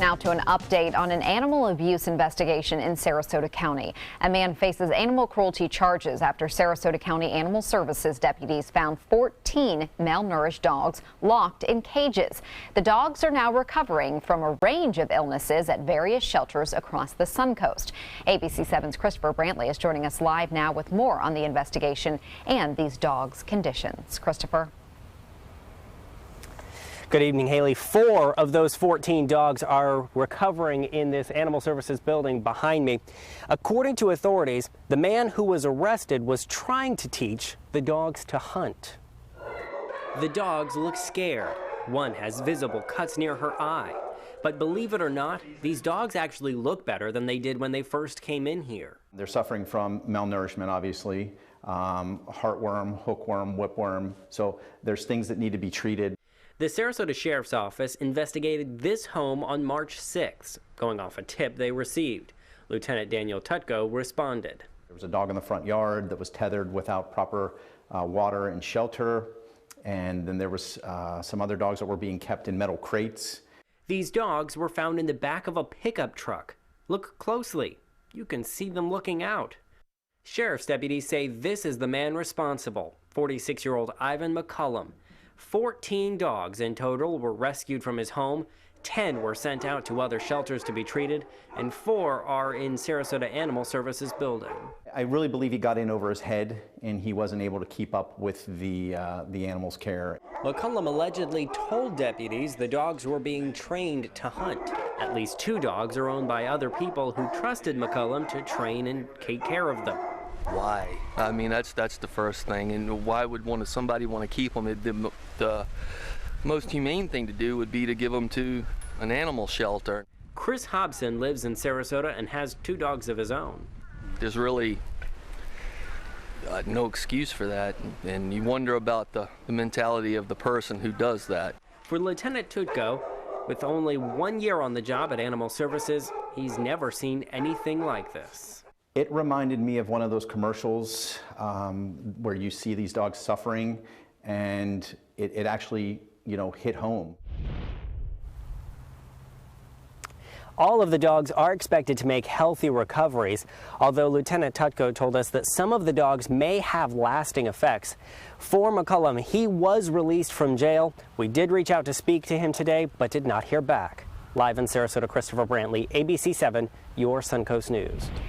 Now to an update on an animal abuse investigation in Sarasota County. A man faces animal cruelty charges after Sarasota County Animal Services deputies found 14 malnourished dogs locked in cages. The dogs are now recovering from a range of illnesses at various shelters across the Suncoast. ABC 7's Christopher Brantley is joining us live now with more on the investigation and these dogs' conditions. Christopher. Good evening, Haley. 4 of those 14 dogs are recovering in this Animal Services building behind me. According to authorities, the man who was arrested was trying to teach the dogs to hunt. The dogs look scared. One has visible cuts near her eye. But believe it or not, these dogs actually look better than they did when they first came in here. They're suffering from malnourishment, obviously, heartworm, hookworm, whipworm. So there's things that need to be treated. The Sarasota Sheriff's Office investigated this home on March 6th, going off a tip they received. Lieutenant Daniel Tutko responded. There was a dog in the front yard that was tethered without proper water and shelter, and then there was some other dogs that were being kept in metal crates. These dogs were found in the back of a pickup truck. Look closely. You can see them looking out. Sheriff's deputies say this is the man responsible, 46-year-old Ivan McCullum. 14 dogs in total were rescued from his home, 10 were sent out to other shelters to be treated, and 4 are in Sarasota Animal Services building. I really believe he got in over his head and he wasn't able to keep up with the animal's care. McCullum allegedly told deputies the dogs were being trained to hunt. At least 2 dogs are owned by other people who trusted McCullum to train and take care of them. Why? I mean, that's the first thing. And why would somebody want to keep them? The most humane thing to do would be to give them to an animal shelter. Chris Hobson lives in Sarasota and has 2 dogs of his own. There's really no excuse for that, and you wonder about the mentality of the person who does that. For Lieutenant Tutko, with only 1 year on the job at Animal Services, he's never seen anything like this. It reminded me of one of those commercials where you see these dogs suffering, and it actually, hit home. All of the dogs are expected to make healthy recoveries, although Lieutenant Tutko told us that some of the dogs may have lasting effects. For McCullum, he was released from jail. We did reach out to speak to him today, but did not hear back. Live in Sarasota, Christopher Brantley, ABC 7, your Suncoast News.